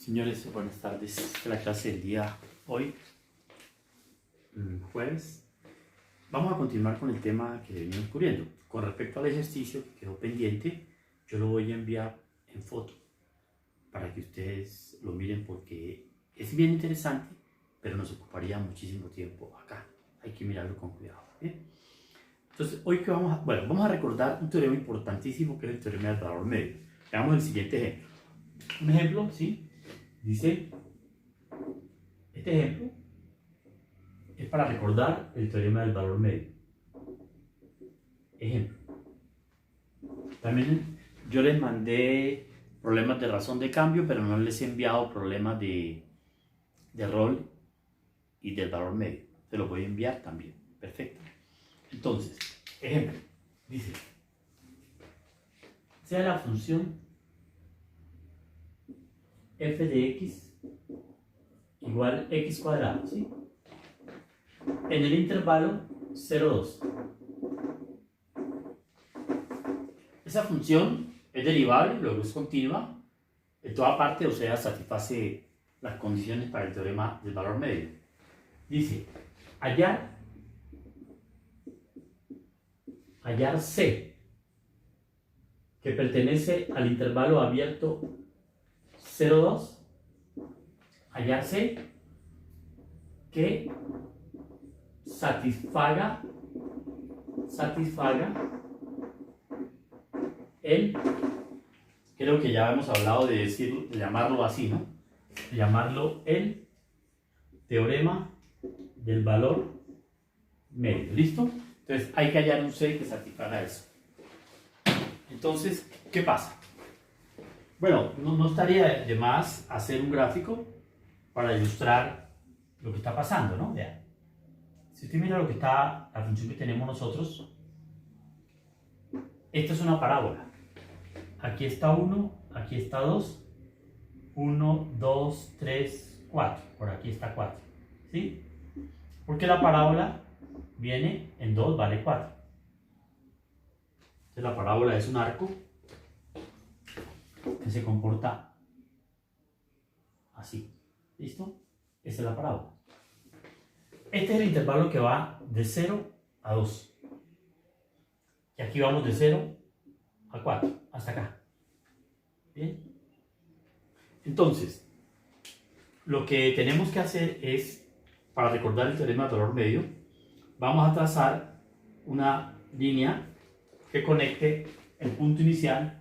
Señores, buenas tardes. Esta es la clase del día hoy, jueves. Vamos a continuar con el tema que venimos cubriendo. Con respecto al ejercicio que quedó pendiente, yo lo voy a enviar en foto para que ustedes lo miren porque es bien interesante, pero nos ocuparía muchísimo tiempo acá. Hay que mirarlo con cuidado. ¿Bien? Entonces, hoy que vamos a recordar un teorema importantísimo que es el teorema del valor medio. Veamos el siguiente ejemplo. Un ejemplo, ¿sí? Dice, este ejemplo es para recordar el teorema del valor medio. Ejemplo. También yo les mandé problemas de razón de cambio, pero no les he enviado problemas de rol y del valor medio. Se los voy a enviar también. Perfecto. Entonces, ejemplo. Dice, sea la función f de x igual x cuadrado, ¿sí? En el intervalo 0, 2. Esa función es derivable, luego es continua, en toda parte, o sea, satisface las condiciones para el teorema del valor medio. Dice, hallar C, que pertenece al intervalo abierto 0, 2, hallar C que satisfaga el, creo que ya hemos hablado de llamarlo así, ¿no? De llamarlo el teorema del valor medio. ¿Listo? Entonces hay que hallar un C que satisfaga eso. Entonces, ¿qué pasa? Bueno, no estaría de más hacer un gráfico para ilustrar lo que está pasando, ¿no? Vean. Si usted mira lo que está, la función que tenemos nosotros, esta es una parábola. Aquí está 1, aquí está 2, 1, 2, 3, 4. Por aquí está 4. ¿Sí? Porque la parábola viene en 2, vale 4. Entonces la parábola es un arco que se comporta así. ¿Listo? Esa es la parábola. Este es el intervalo que va de 0 a 2. Y aquí vamos de 0 a 4, hasta acá. ¿Bien? Entonces, lo que tenemos que hacer es, para recordar el teorema del valor medio, vamos a trazar una línea que conecte el punto inicial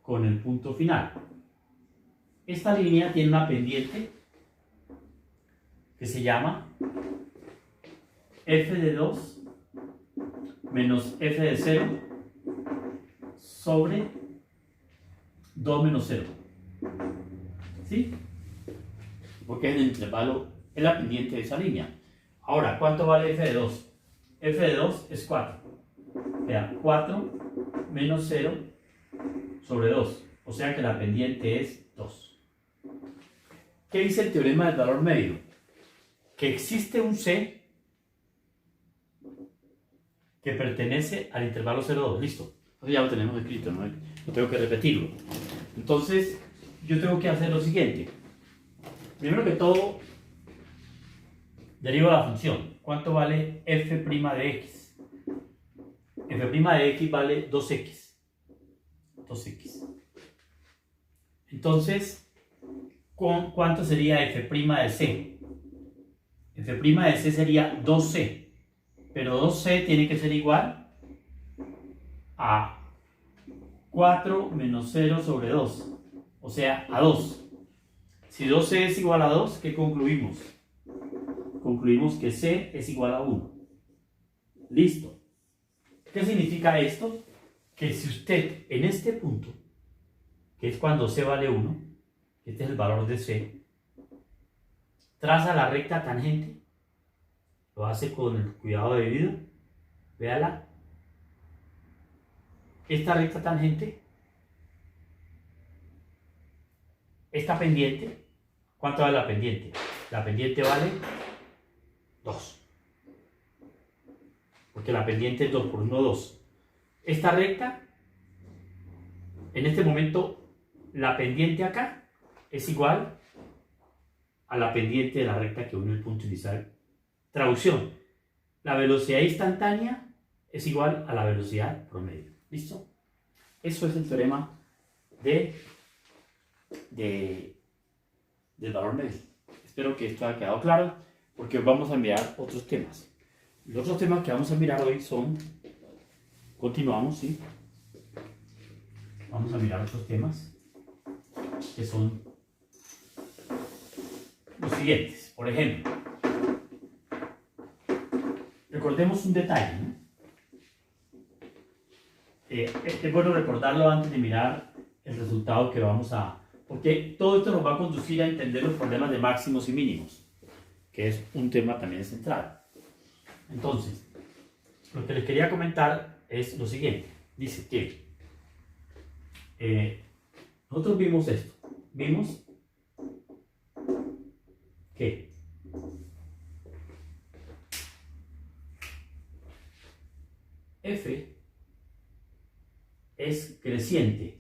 con el punto final. Esta línea tiene una pendiente que se llama f de 2 menos f de 0 sobre 2 menos 0. ¿Sí? Porque es el intervalo, es la pendiente de esa línea. Ahora, ¿cuánto vale f de 2? F de 2 es 4. Vean, 4 menos 0 sobre 2. O sea que la pendiente es 2. ¿Qué dice el teorema del valor medio? Que existe un C que pertenece al intervalo 0,2. Listo. Entonces ya lo tenemos escrito, no tengo que repetirlo. Entonces, yo tengo que hacer lo siguiente. Primero que todo, derivo la función. ¿Cuánto vale f' de x? F' de x vale 2x. 2x. Entonces, ¿cuánto sería f' de c? F' de c sería 2c. Pero 2c tiene que ser igual a 4 menos 0 sobre 2. O sea, a 2. Si 2c es igual a 2, ¿qué concluimos? Concluimos que c es igual a 1. Listo. ¿Qué significa esto? Que si usted en este punto, que es cuando c vale 1, este es el valor de c, traza la recta tangente, lo hace con el cuidado debido, véala, esta recta tangente, esta pendiente, ¿cuánto vale la pendiente? La pendiente vale 2, porque la pendiente es 2 por 1, 2. Esta recta, en este momento, la pendiente acá es igual a la pendiente de la recta que une el punto inicial. Traducción: la velocidad instantánea es igual a la velocidad promedio. ¿Listo? Eso es el teorema del valor medio. Espero que esto haya quedado claro, porque hoy vamos a mirar otros temas. Los otros temas que vamos a mirar hoy son, continuamos, ¿sí? Vamos a mirar otros temas que son los siguientes. Por ejemplo, recordemos un detalle, ¿no? Es bueno recordarlo antes de mirar el resultado que vamos a... Porque todo esto nos va a conducir a entender los problemas de máximos y mínimos, que es un tema también central. Entonces, lo que les quería comentar es lo siguiente. Dice que nosotros vimos esto. Vimos que f es creciente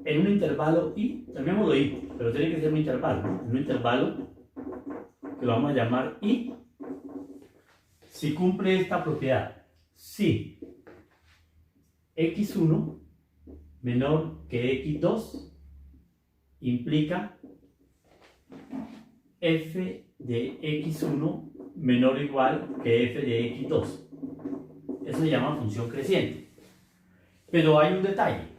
en un intervalo i, llamémoslo i, pero tiene que ser un intervalo, ¿no? En un intervalo que lo vamos a llamar i, si cumple esta propiedad: si x1 menor que x2 implica f de x1 menor o igual que f de x2. Eso se llama función creciente. Pero hay un detalle.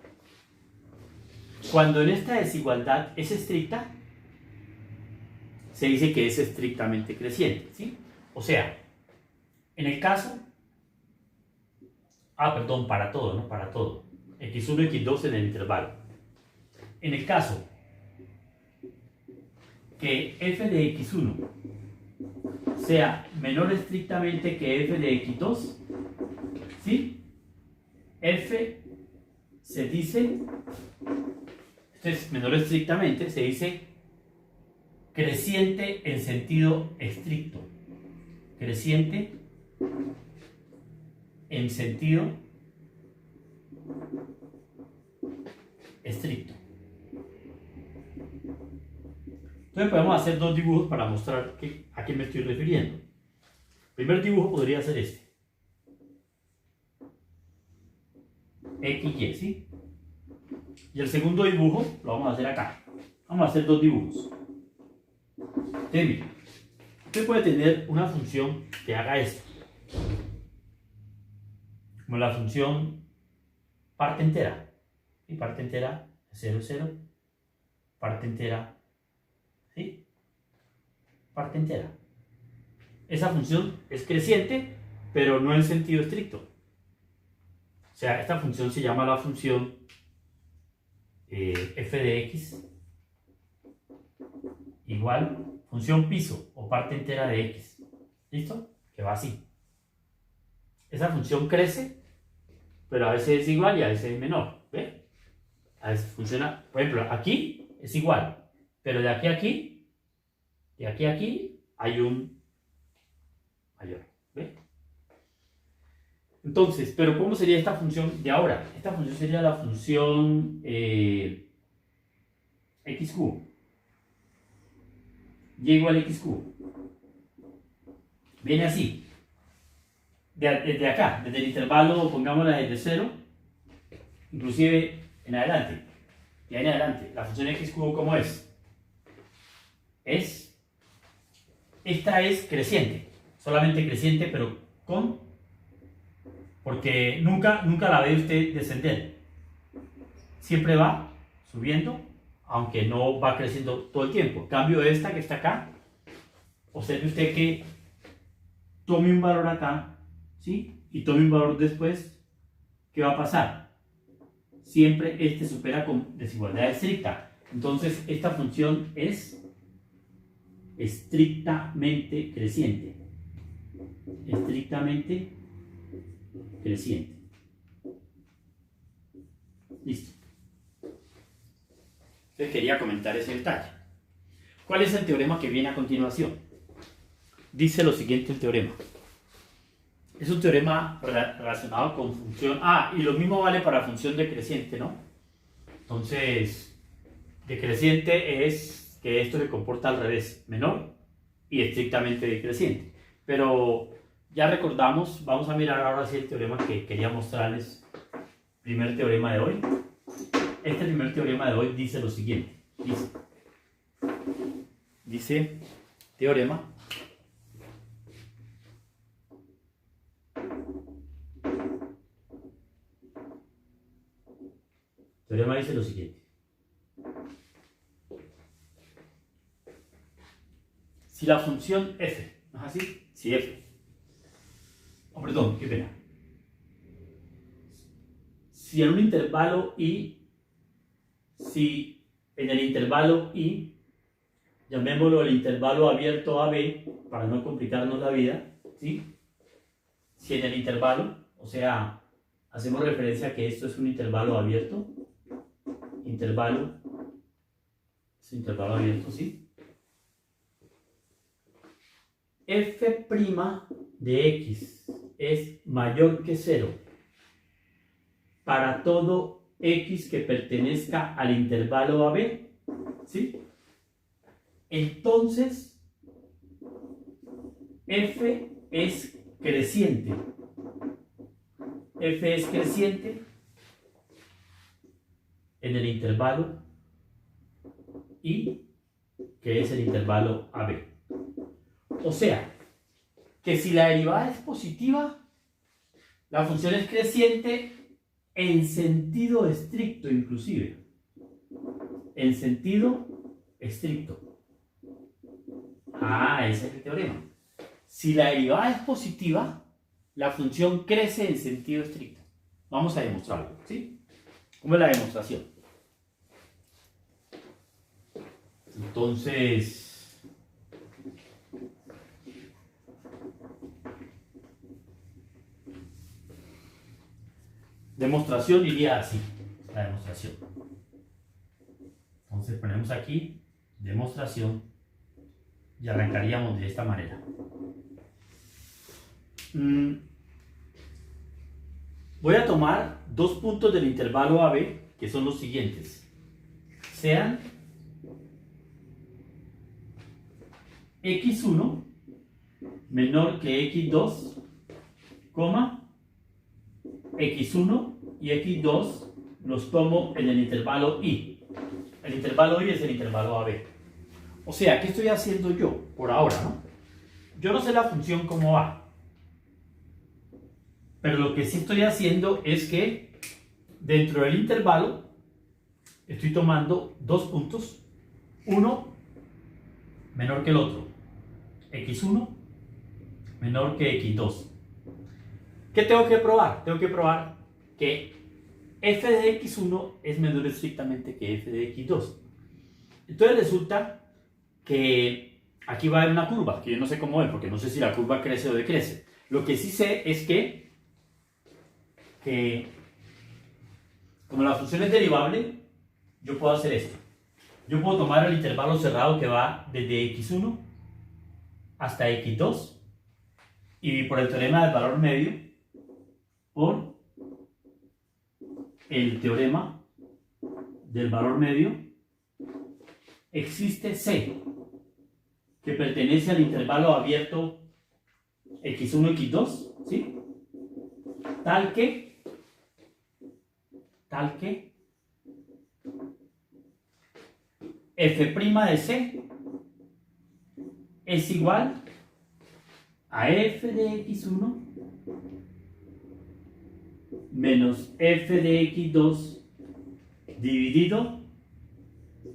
Cuando en esta desigualdad es estricta, se dice que es estrictamente creciente, ¿sí? O sea, en el caso... perdón, para todo, ¿no? Para todo. x1 y x2 en el intervalo. En el caso que f de x1 sea menor estrictamente que f de x2, ¿sí? F se dice, esto es menor estrictamente, se dice creciente en sentido estricto. Creciente en sentido estricto. Entonces podemos hacer dos dibujos para mostrar a qué me estoy refiriendo. El primer dibujo podría ser este. XY, ¿sí? Y el segundo dibujo lo vamos a hacer acá. Vamos a hacer dos dibujos. Entonces, mire, usted puede tener una función que haga esto. Como la función parte entera. Y parte entera es 0, 0. Parte entera, ¿sí? Parte entera. Esa función es creciente, pero no en sentido estricto. O sea, esta función se llama la función f de x igual función piso o parte entera de x. ¿Listo? Que va así. Esa función crece, pero a veces es igual y a veces es menor. ¿Ve? A veces funciona, por ejemplo, aquí es igual, pero de aquí a aquí, de aquí a aquí, hay un mayor. ¿Ve? Entonces, pero ¿cómo sería esta función de ahora? Esta función sería la función xq. Y igual a xq. Viene así. Desde acá, desde el intervalo, pongámosla desde 0, inclusive en adelante. Y ahí en adelante, la función xq, ¿cómo es? Esta es creciente. Solamente creciente, pero porque nunca la ve usted descender. Siempre va subiendo, aunque no va creciendo todo el tiempo. En cambio, esta que está acá, observe usted que tome un valor acá, ¿sí? Y tome un valor después, ¿qué va a pasar? Siempre este supera con desigualdad estricta. Entonces, esta función es estrictamente creciente. Estrictamente creciente. Listo. Entonces quería comentar ese detalle. ¿Cuál es el teorema que viene a continuación? Dice lo siguiente el teorema. Es un teorema relacionado con función... y lo mismo vale para función decreciente, ¿no? Entonces, decreciente es que esto se comporta al revés, menor y estrictamente decreciente. Pero ya recordamos, vamos a mirar ahora sí el teorema que quería mostrarles, primer teorema de hoy. Este primer teorema de hoy dice lo siguiente, dice teorema dice lo siguiente: si la función f, ¿no es así? Si f, oh, perdón, qué pena. Si en un intervalo i, si en el intervalo i, llamémoslo el intervalo abierto AB, para no complicarnos la vida, ¿sí? Si en el intervalo, o sea, hacemos referencia a que esto es un intervalo abierto, es un intervalo abierto, ¿sí? F' de x es mayor que 0 para todo x que pertenezca al intervalo AB, ¿sí? Entonces, f es creciente. F es creciente en el intervalo I, que es el intervalo AB. O sea, que si la derivada es positiva, la función es creciente en sentido estricto inclusive. En sentido estricto. Ese es el teorema. Si la derivada es positiva, la función crece en sentido estricto. Vamos a demostrarlo, ¿sí? ¿Cómo es la demostración? Entonces, demostración iría así, la demostración. Entonces ponemos aquí demostración y arrancaríamos de esta manera. Voy a tomar dos puntos del intervalo AB, que son los siguientes. Sean x1 menor que x2, x1 y x2 los tomo en el intervalo I. El intervalo I es el intervalo AB. O sea, ¿qué estoy haciendo yo por ahora, no? Yo no sé la función cómo va. Pero lo que sí estoy haciendo es que dentro del intervalo estoy tomando dos puntos, uno menor que el otro, x1 menor que x2. ¿Qué tengo que probar? Tengo que probar que f de x1 es menor estrictamente que f de x2. Entonces resulta que aquí va a haber una curva, que yo no sé cómo es, porque no sé si la curva crece o decrece. Lo que sí sé es que como la función es derivable, yo puedo hacer esto. Yo puedo tomar el intervalo cerrado que va desde x1 hasta x2 y por el teorema del valor medio, por el teorema del valor medio, existe C que pertenece al intervalo abierto x1, x2, ¿sí? Tal que f' de C es igual a f de x1 menos f de x2 dividido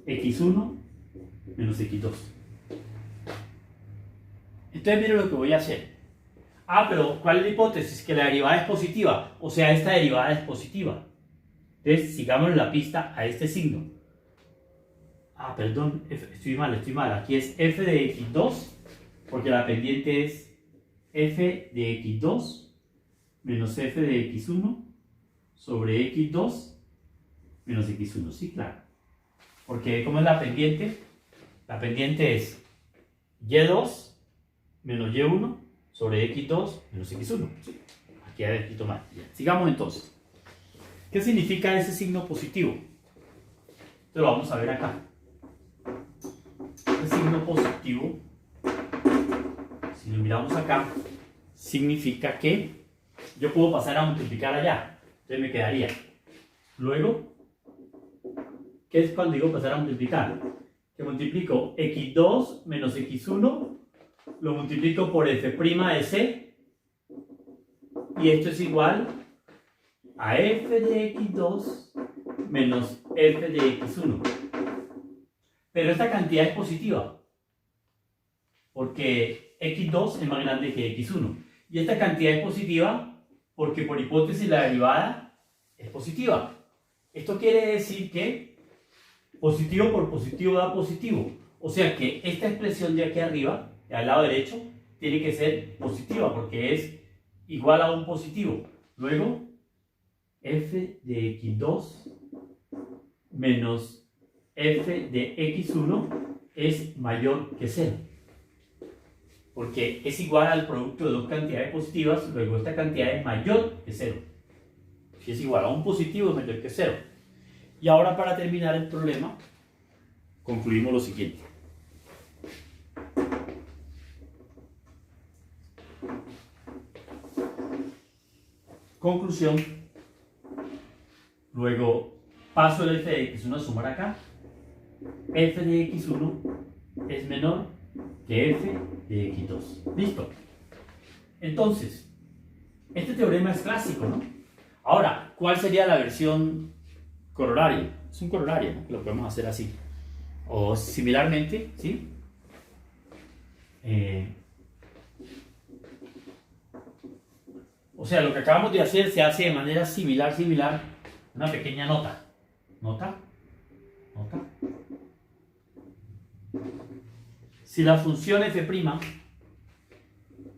x1 menos x2. Entonces miren lo que voy a hacer. Pero ¿cuál es la hipótesis? Que la derivada es positiva. O sea, esta derivada es positiva. Entonces sigamos la pista a este signo. Perdón, estoy mal. Aquí es f de x2, porque la pendiente es f de x2 menos f de x1 sobre x2 menos x1. Sí, claro. Porque ¿cómo es la pendiente? La pendiente es y2 menos y1 sobre x2 menos x1. Aquí hay un poquito más. Sigamos entonces. ¿Qué significa ese signo positivo? Esto lo vamos a ver acá. Este signo positivo, si lo miramos acá, significa que yo puedo pasar a multiplicar allá. Entonces me quedaría. Luego, ¿qué es cuando digo pasar a multiplicar? Que multiplico x2 menos x1, lo multiplico por f' de c, y esto es igual a f de x2 menos f de x1. Pero esta cantidad es positiva, porque x2 es más grande que x1. Y esta cantidad es positiva porque por hipótesis la derivada es positiva. Esto quiere decir que positivo por positivo da positivo. O sea que esta expresión de aquí arriba, al lado derecho, tiene que ser positiva porque es igual a un positivo. Luego, f de x2 menos f de x1 es mayor que 0. Porque es igual al producto de dos cantidades positivas, luego esta cantidad es mayor que 0. Si es igual a un positivo es mayor que 0. Y ahora para terminar el problema, concluimos lo siguiente. Conclusión. Luego paso el f de x1 a sumar acá. F de x1 es menor que f de x2. Listo. Entonces, este teorema es clásico, ¿no? Ahora, ¿cuál sería la versión corolaria? Es un corolario, ¿no? Lo podemos hacer así. O similarmente, ¿sí? O sea, lo que acabamos de hacer se hace de manera similar. Una pequeña nota. Nota. Si la función f',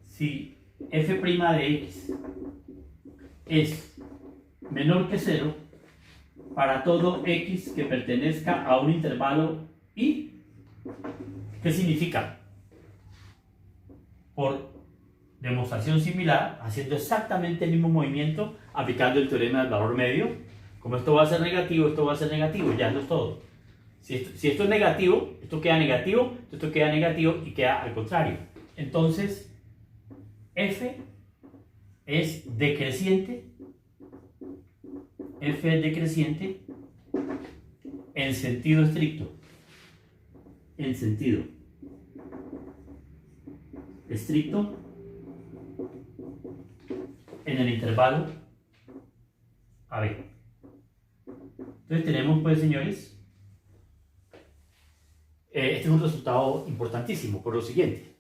si f' de x es menor que 0 para todo x que pertenezca a un intervalo i, ¿qué significa? Por demostración similar, haciendo exactamente el mismo movimiento, aplicando el teorema del valor medio, como esto va a ser negativo, esto va a ser negativo, ya eso es todo. Si esto es negativo, esto queda negativo y queda al contrario. Entonces, f es decreciente, en sentido estricto. En sentido estricto en el intervalo AB. Entonces tenemos, pues, señores, este es un resultado importantísimo por lo siguiente,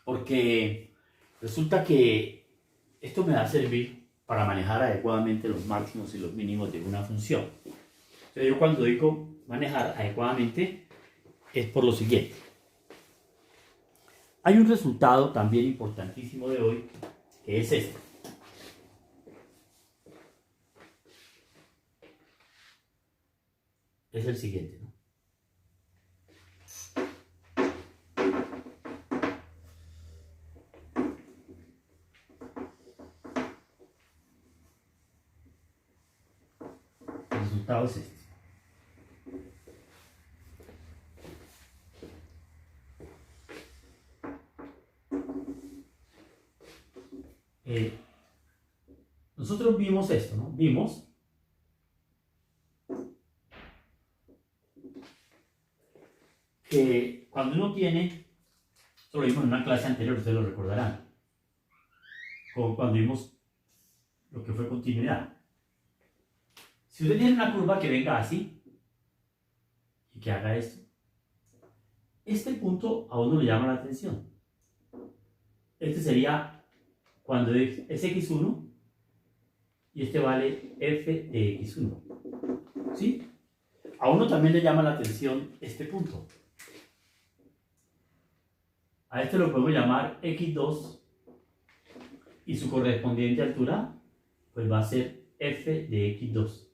porque resulta que esto me va a servir para manejar adecuadamente los máximos y los mínimos de una función. Entonces yo cuando digo manejar adecuadamente es por lo siguiente. Hay un resultado también importantísimo de hoy, que es este. Es el siguiente, ¿no? El resultado es este. Nosotros vimos esto, ¿no? Vimos que cuando uno tiene, esto lo vimos en una clase anterior, ustedes lo recordarán, como cuando vimos lo que fue continuidad. Si usted tiene una curva que venga así y que haga esto, este punto a uno le llama la atención. Este sería cuando es x1 y este vale f de x1. ¿Sí? A uno también le llama la atención este punto. A este lo podemos llamar x2 y su correspondiente altura pues va a ser f de x2.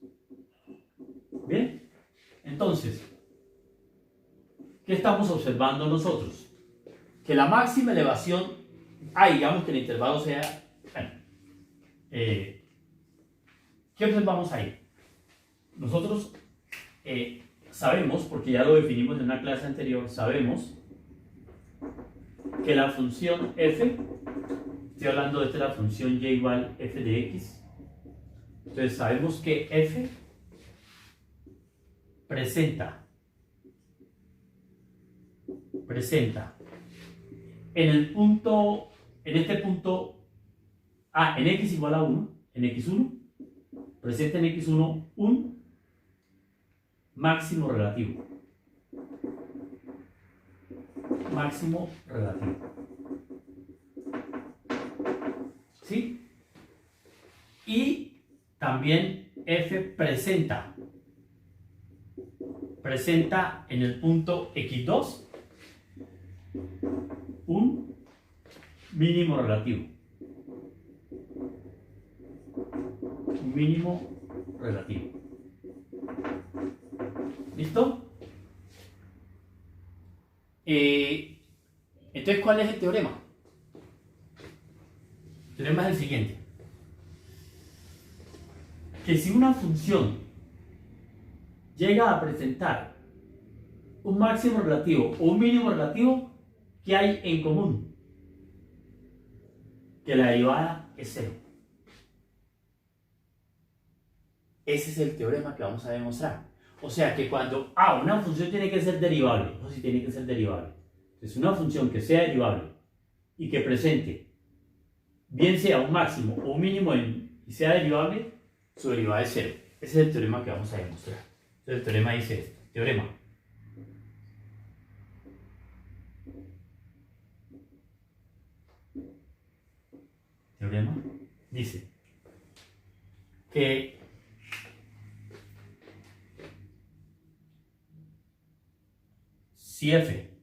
¿Bien? Entonces, ¿qué estamos observando nosotros? Que la máxima elevación, digamos que el intervalo sea, bueno, ¿qué observamos ahí? Nosotros sabemos, porque ya lo definimos en una clase anterior, sabemos que la función f, estoy hablando de esta, la función y igual f de x, entonces sabemos que f presenta en el punto, en este punto, en x igual a 1, en x1, presenta en x1 un máximo relativo. Máximo relativo. ¿Sí? Y también f presenta en el punto x2 un mínimo relativo. Un mínimo relativo. ¿Listo? Entonces, ¿cuál es el teorema? El teorema es el siguiente. Que si una función llega a presentar un máximo relativo o un mínimo relativo, ¿qué hay en común? Que la derivada es cero. Ese es el teorema que vamos a demostrar. O sea que cuando una función tiene que ser derivable, o sí tiene que ser derivable. Entonces, una función que sea derivable y que presente, bien sea un máximo o un mínimo y sea derivable, su derivada es cero. Ese es el teorema que vamos a demostrar. Entonces, el teorema dice esto. Teorema dice que si f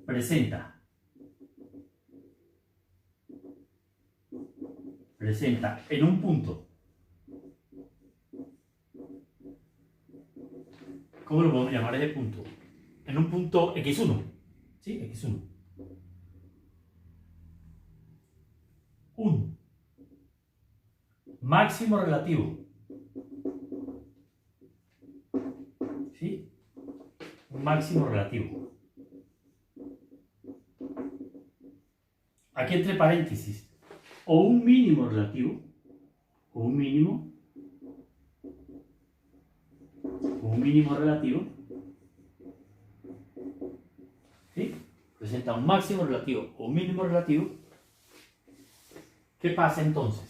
presenta en un punto, ¿cómo lo podemos llamar ese punto? En un punto x1, ¿sí? x1. Un máximo relativo, ¿sí? Un máximo relativo. Aquí entre paréntesis, o un mínimo relativo, o un mínimo relativo, ¿sí? Presenta un máximo relativo o un mínimo relativo. ¿Qué pasa entonces?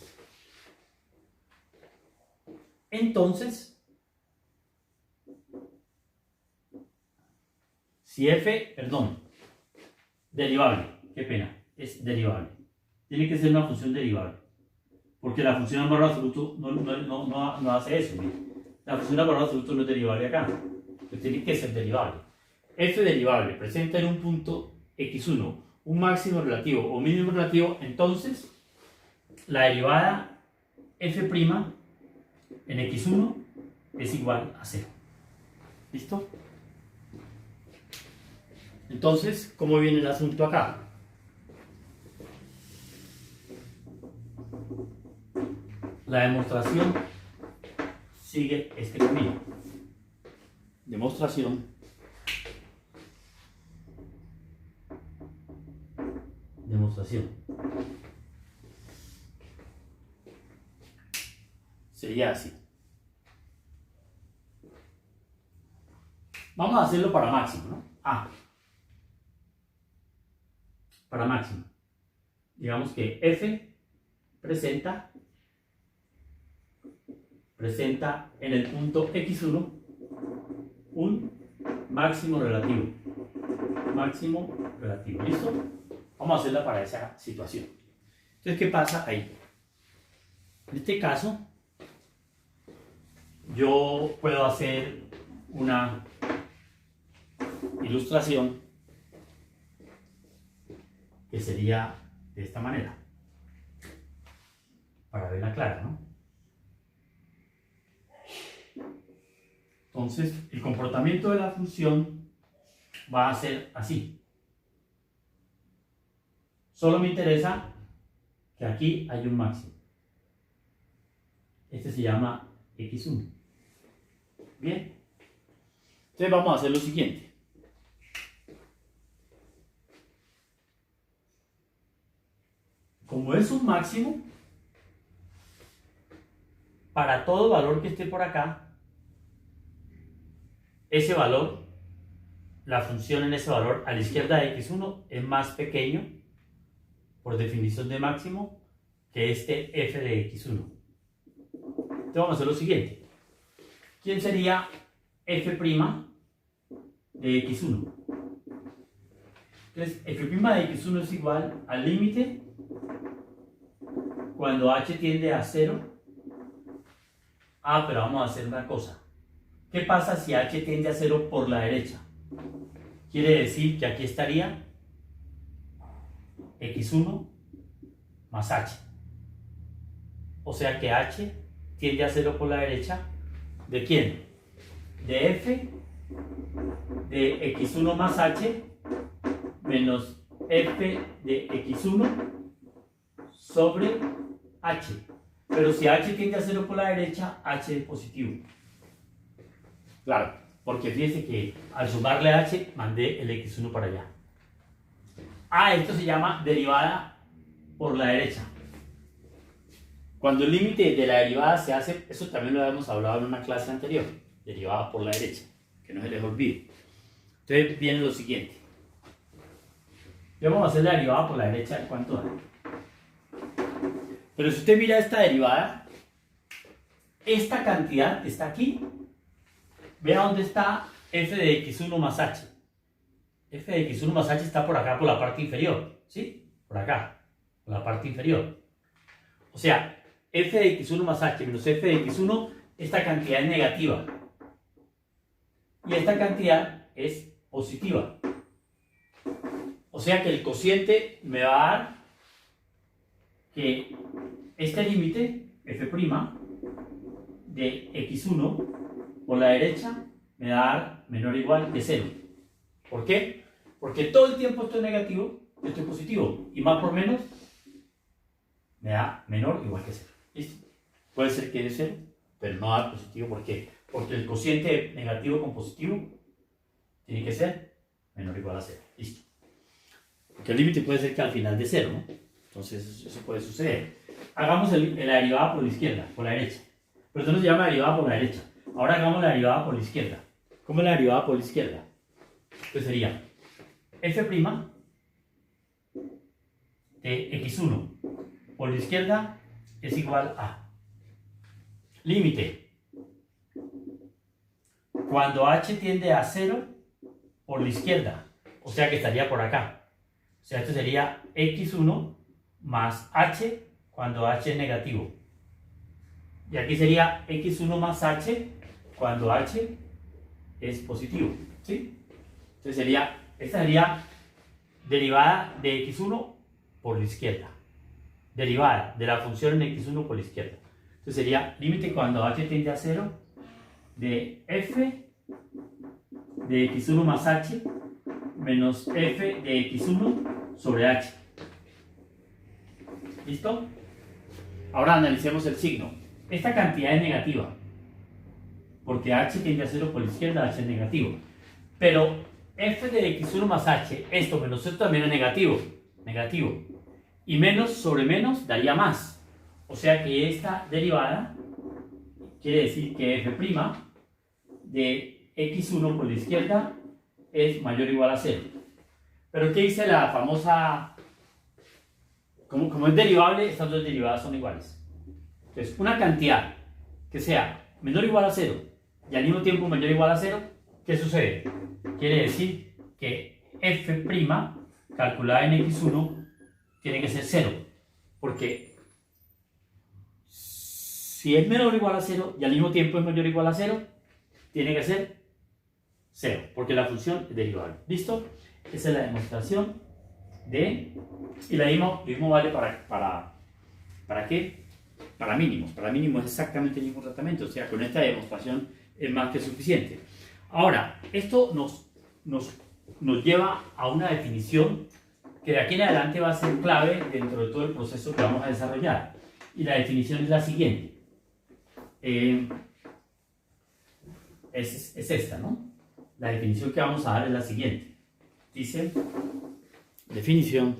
Si f, derivable, qué pena, es derivable. Tiene que ser una función derivable. Porque la función al valor absoluto no hace eso. ¿Sí? La función al valor absoluto no es derivable acá. Entonces tiene que ser derivable. F derivable presenta en un punto x1 un máximo relativo o mínimo relativo, entonces la derivada f' en x1 es igual a 0. ¿Listo? Entonces, ¿cómo viene el asunto acá? La demostración sigue este camino. Demostración. Sería así. Vamos a hacerlo para máximo, ¿no? Para máximo. Digamos que f presenta en el punto x1 un máximo relativo. ¿Listo? Vamos a hacerla para esa situación. Entonces, ¿qué pasa ahí? En este caso, yo puedo hacer una ilustración que sería de esta manera, para verla clara, ¿no? Entonces, el comportamiento de la función va a ser así. Solo me interesa que aquí hay un máximo. Este se llama x1. Bien. Entonces vamos a hacer lo siguiente. Como es un máximo, para todo valor que esté por acá, ese valor, la función en ese valor a la izquierda de x1 es más pequeño, por definición de máximo, que este f de x1. Entonces vamos a hacer lo siguiente. ¿Quién sería f' de x1? Entonces, f' de x1 es igual al límite cuando h tiende a 0. Pero vamos a hacer una cosa. ¿Qué pasa si h tiende a 0 por la derecha? Quiere decir que aquí estaría x1 más h. O sea que h tiende a 0 por la derecha. ¿De quién? De f de x1 más h menos f de x1 sobre h. Pero si h tiende a 0 por la derecha, h es positivo. Claro, porque fíjense que al sumarle h, mandé el x1 para allá. Esto se llama derivada por la derecha. Cuando el límite de la derivada se hace, eso también lo habíamos hablado en una clase anterior, derivada por la derecha, que no se les olvide. Entonces viene lo siguiente. Vamos a hacer la derivada por la derecha, ¿cuánto da? Pero si usted mira esta derivada, esta cantidad que está aquí, vea dónde está f de x1 más h. F de x1 más h está por acá, por la parte inferior, ¿sí? Por acá, por la parte inferior. O sea, f de x1 más h menos f de x1, esta cantidad es negativa. Y esta cantidad es positiva. O sea que el cociente me va a dar que este límite, f' de x1 por la derecha, me va a dar menor o igual que 0. ¿Por qué? Porque todo el tiempo esto es negativo, esto es positivo. Y más por menos, me da menor o igual que 0. ¿Listo? Puede ser que dé 0, pero no da positivo. ¿Por qué? Porque el cociente negativo con positivo tiene que ser menor o igual a 0. ¿Listo? Porque el límite puede ser que al final de 0, ¿no? Entonces eso puede suceder. Hagamos la derivada por la izquierda, por la derecha. Pero esto no se llama derivada por la derecha. Ahora hagamos la derivada por la izquierda. ¿Cómo es la derivada por la izquierda? Pues sería f' de x1 por la izquierda es igual a límite cuando h tiende a 0 por la izquierda, o sea que estaría por acá. O sea, esto sería x1 más h cuando h es negativo. Y aquí sería x1 más h cuando h es positivo. ¿Sí? Entonces esta sería derivada de x1 por la izquierda. Derivada de la función en x1 por la izquierda. Entonces sería límite cuando h tiende a 0 de f de x1 más h menos f de x1 sobre h. ¿Listo? Ahora analicemos el signo. Esta cantidad es negativa, porque h tiende a 0 por la izquierda, h es negativo. Pero f de x1 más h, esto menos esto también es negativo. Negativo. Y menos sobre menos daría más. O sea que esta derivada quiere decir que f' de x1 por la izquierda es mayor o igual a 0. Pero ¿qué dice la famosa? Como es derivable, estas dos derivadas son iguales. Entonces, una cantidad que sea menor o igual a 0 y al mismo tiempo mayor o igual a 0, ¿qué sucede? Quiere decir que f' calculada en x1 tiene que ser 0. Porque si es menor o igual a 0 y al mismo tiempo es mayor o igual a 0, tiene que ser 0, porque la función es derivable. ¿Listo? Esa es la demostración de... Y lo mismo vale ¿para qué? Para mínimos. Para mínimos es exactamente el mismo tratamiento. O sea, con esta demostración es más que suficiente. Ahora, esto nos lleva a una definición que de aquí en adelante va a ser clave dentro de todo el proceso que vamos a desarrollar. Y la definición es la siguiente. es esta, ¿no? La definición que vamos a dar es la siguiente. Dice, definición.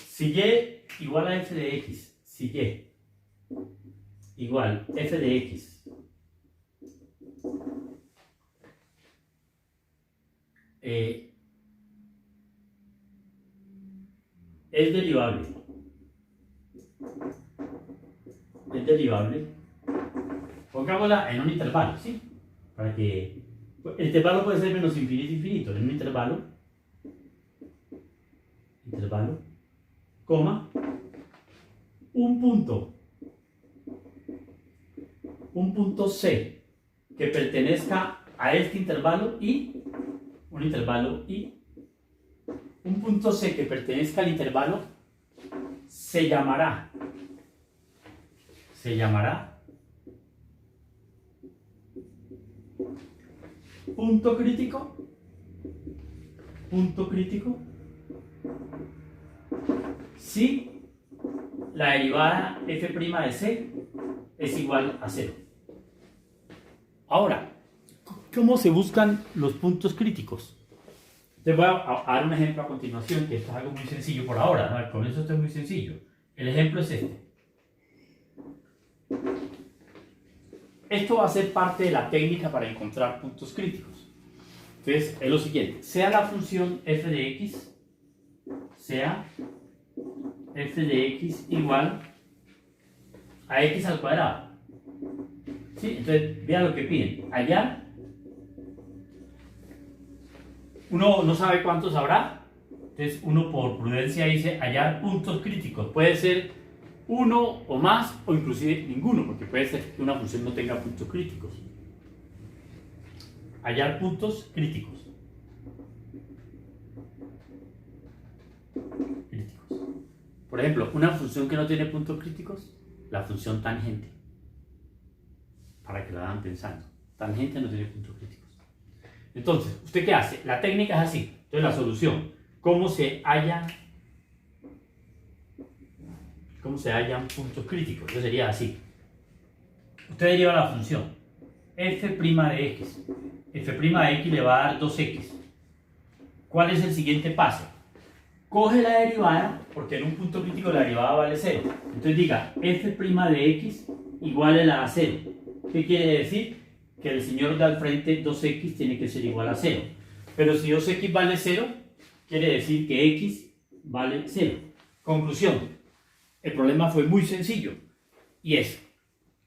Si y igual a f de x, si y igual f de x es derivable, pongámosla en un intervalo, ¿sí? Para que el intervalo puede ser menos infinito infinito, en un intervalo, coma, un punto C que pertenezca a este intervalo y un punto C que pertenezca al intervalo se llamará punto crítico si la derivada f' de C es igual a 0. Ahora, ¿cómo se buscan los puntos críticos? Te voy a dar un ejemplo a continuación, que esto es algo muy sencillo por ahora, ¿no? Con eso esto es muy sencillo. El ejemplo es este. Esto va a ser parte de la técnica para encontrar puntos críticos. Entonces, es lo siguiente. Sea la función f de x, igual a x al cuadrado. ¿Sí? Entonces, vean lo que piden. Allá, uno no sabe cuántos habrá. Entonces, uno por prudencia dice hallar puntos críticos. Puede ser uno o más, o inclusive ninguno, porque puede ser que una función no tenga puntos críticos. Hallar puntos críticos. Por ejemplo, una función que no tiene puntos críticos, la función tangente. Para que la vayan pensando. Tangente no tiene puntos críticos. Entonces, ¿usted qué hace? La técnica es así. Entonces, la solución. ¿Cómo se hallan puntos críticos? Entonces sería así. Usted deriva la función f' de x. F' de x le va a dar 2x. ¿Cuál es el siguiente paso? Coge la derivada, porque en un punto crítico la derivada vale 0. Entonces diga f' de x igual a 0. ¿Qué quiere decir? Que el señor de al frente 2x tiene que ser igual a 0. Pero si 2x vale 0, quiere decir que x vale 0. Conclusión. El problema fue muy sencillo. Y es,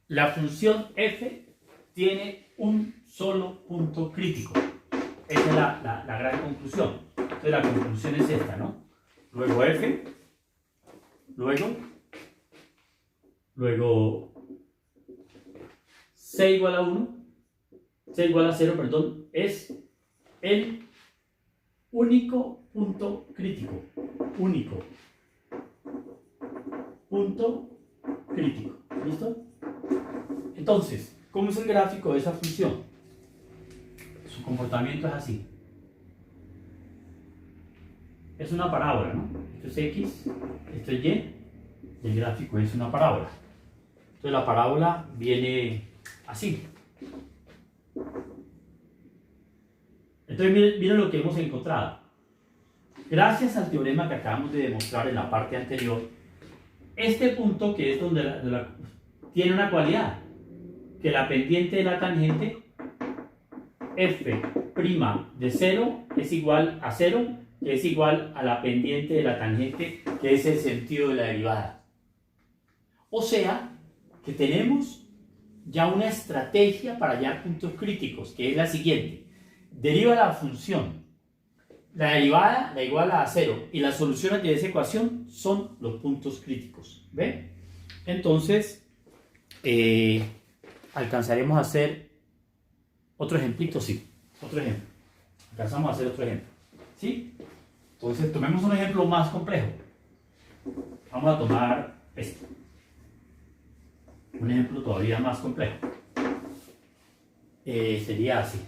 la función f tiene un solo punto crítico. Esa es la gran conclusión. Entonces la conclusión es esta, ¿no? Luego f, luego c igual a 0, perdón, es el único punto crítico. ¿Listo? Entonces, ¿cómo es el gráfico de esa función? Su comportamiento es así. Es una parábola, ¿no? Esto es x, esto es y, y el gráfico es una parábola. Entonces la parábola viene así. Entonces miren lo que hemos encontrado. Gracias al teorema que acabamos de demostrar en la parte anterior, este punto, que es donde tiene una cualidad, que la pendiente de la tangente f' de 0 es igual a 0, que es igual a la pendiente de la tangente, que es el sentido de la derivada. O sea, que tenemos ya una estrategia para hallar puntos críticos, que es la siguiente. Deriva la función, la derivada la iguala a 0, y las soluciones de esa ecuación son los puntos críticos. ¿Ve? Entonces, alcanzaremos a hacer otro ejemplito, sí. Otro ejemplo. Alcanzamos a hacer otro ejemplo. ¿Sí? Entonces, tomemos un ejemplo más complejo. Vamos a tomar este. Un ejemplo todavía más complejo. Sería así.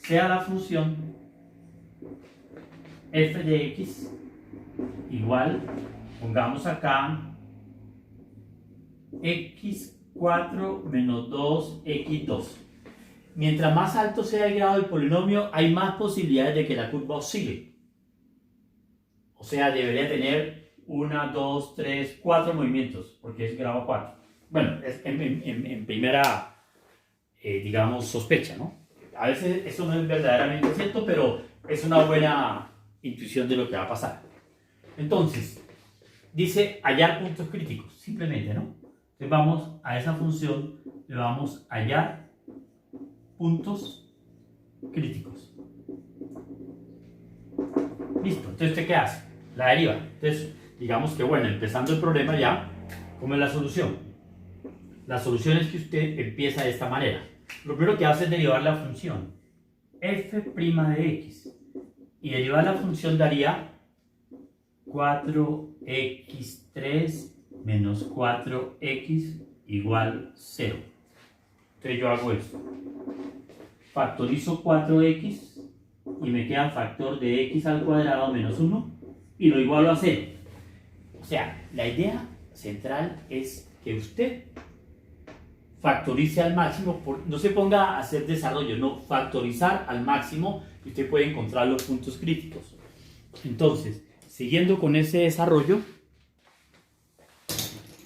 sea la función f de x igual, pongamos acá, x4 menos 2x2. Mientras más alto sea el grado del polinomio, hay más posibilidades de que la curva oscile. O sea, debería tener 1, 2, 3, 4 movimientos, porque es grado 4. Bueno, es en primera, digamos, sospecha, ¿no? A veces eso no es verdaderamente cierto, pero es una buena intuición de lo que va a pasar. Entonces, dice hallar puntos críticos, simplemente, ¿no? Entonces vamos a esa función, le vamos a hallar puntos críticos. Listo, entonces ¿usted qué hace? La deriva. Entonces, digamos que bueno, empezando el problema ya, ¿cómo es la solución? La solución es que usted empieza de esta manera. Lo primero que hace es derivar la función f' de x. Y derivar la función daría 4x3 menos 4x igual 0. Entonces yo hago esto. Factorizo 4x y me queda factor de x al cuadrado menos 1 y lo igualo a 0. O sea, la idea central es que usted factorice al máximo, no se ponga a hacer desarrollo, no, factorizar al máximo y usted puede encontrar los puntos críticos. Entonces, siguiendo con ese desarrollo,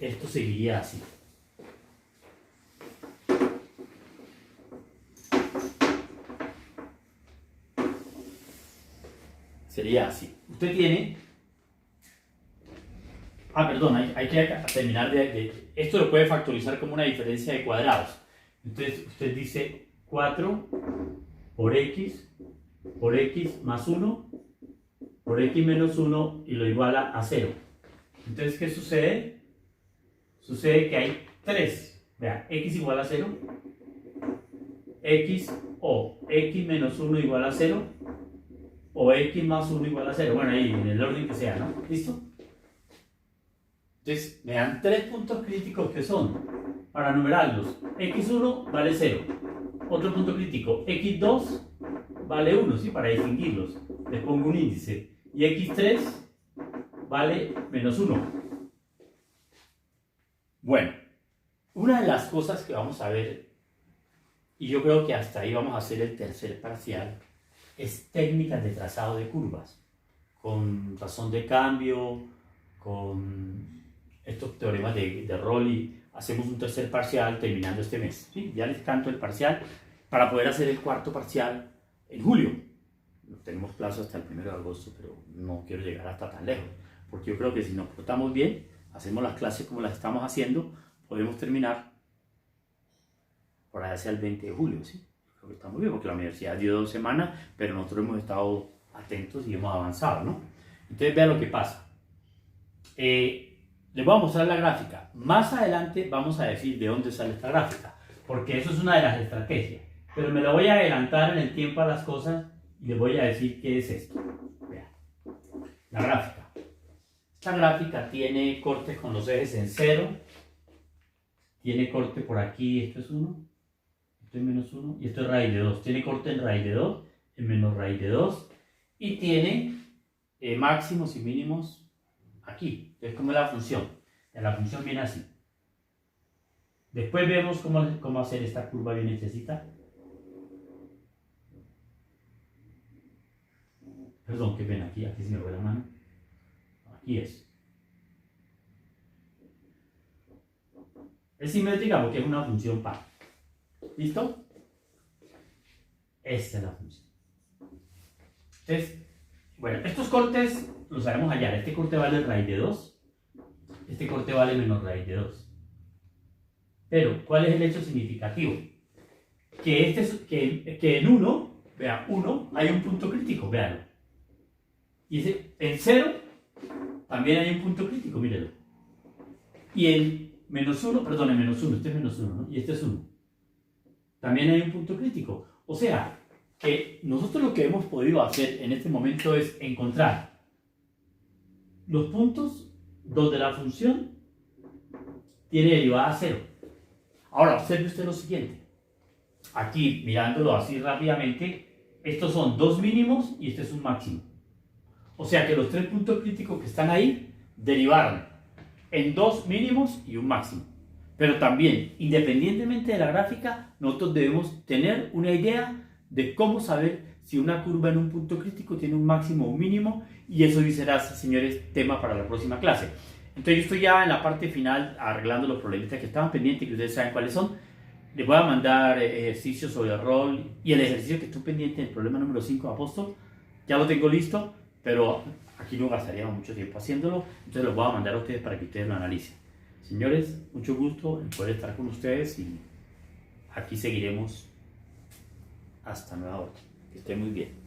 esto seguiría así. Sería así. Usted tiene... perdón, hay que terminar esto lo puede factorizar como una diferencia de cuadrados. Entonces usted dice 4 por x más 1 por x menos 1 y lo iguala a 0. Entonces, ¿qué sucede? Sucede que hay 3. Vea, x igual a 0, x o x menos 1 igual a 0, o x más 1 igual a 0. Bueno, ahí en el orden que sea, ¿no? ¿Listo? Entonces, me dan 3 puntos críticos que son, para numerarlos, x1 vale 0. Otro punto crítico, x2 vale 1, ¿sí? Para distinguirlos. Les pongo un índice. Y x3 vale menos 1. Bueno, una de las cosas que vamos a ver, y yo creo que hasta ahí vamos a hacer el tercer parcial, es técnicas de trazado de curvas, con razón de cambio, con estos teoremas de Rolli. Hacemos un tercer parcial terminando este mes, ¿sí? Ya les canto el parcial para poder hacer el cuarto parcial en julio. Tenemos plazo hasta el 1 de agosto, pero no quiero llegar hasta tan lejos, porque yo creo que si nos portamos bien, hacemos las clases como las estamos haciendo, podemos terminar por allá hacia el 20 de julio, ¿sí? Creo que está muy bien, porque la universidad dio 2 semanas, pero nosotros hemos estado atentos y hemos avanzado, ¿no? Entonces vean lo que pasa. Les voy a mostrar la gráfica. Más adelante vamos a decir de dónde sale esta gráfica, porque eso es una de las estrategias. Pero me lo voy a adelantar en el tiempo a las cosas y les voy a decir qué es esto. Vean, la gráfica. Esta gráfica tiene cortes con los ejes en 0. Tiene corte por aquí, esto es 1. Esto es menos 1 y esto es raíz de 2. Tiene corte en raíz de 2, en menos raíz de 2. Y tiene máximos y mínimos aquí. Entonces, ¿cómo es la función? La función viene así. Después vemos cómo hacer esta curva bien hechecita. Perdón, que ven aquí se me fue la mano. Aquí es. Es simétrica porque es una función par. ¿Listo? Esta es la función. Entonces, bueno, estos cortes los sabemos hallar. Este corte vale raíz de 2. Este corte vale menos raíz de 2. Pero, ¿cuál es el hecho significativo? Que en 1, vea, 1 hay un punto crítico, véanlo. Y en 0 también hay un punto crítico, mírenlo. Y en menos 1, perdón, en menos 1, este es menos 1, ¿no? Y este es 1. También hay un punto crítico. O sea, que nosotros lo que hemos podido hacer en este momento es encontrar los puntos donde la función tiene derivada a 0. Ahora, observe usted lo siguiente. Aquí, mirándolo así rápidamente, Estos son dos mínimos y este es un máximo. O sea que los tres puntos críticos que están ahí derivaron en dos mínimos y un máximo. Pero también, independientemente de la gráfica, nosotros debemos tener una idea de cómo saber si una curva en un punto crítico tiene un máximo o un mínimo, y eso será, señores, tema para la próxima clase. Entonces yo estoy ya en la parte final arreglando los problemitas que estaban pendientes, que ustedes saben cuáles son. Les voy a mandar ejercicios sobre el rol y el ejercicio que estuvo pendiente, el problema número 5, Apóstol. Ya lo tengo listo, pero aquí no gastaríamos mucho tiempo haciéndolo, entonces los voy a mandar a ustedes para que ustedes lo analicen. Señores, mucho gusto en poder estar con ustedes y aquí seguiremos hasta nueva orden. Que estén muy bien.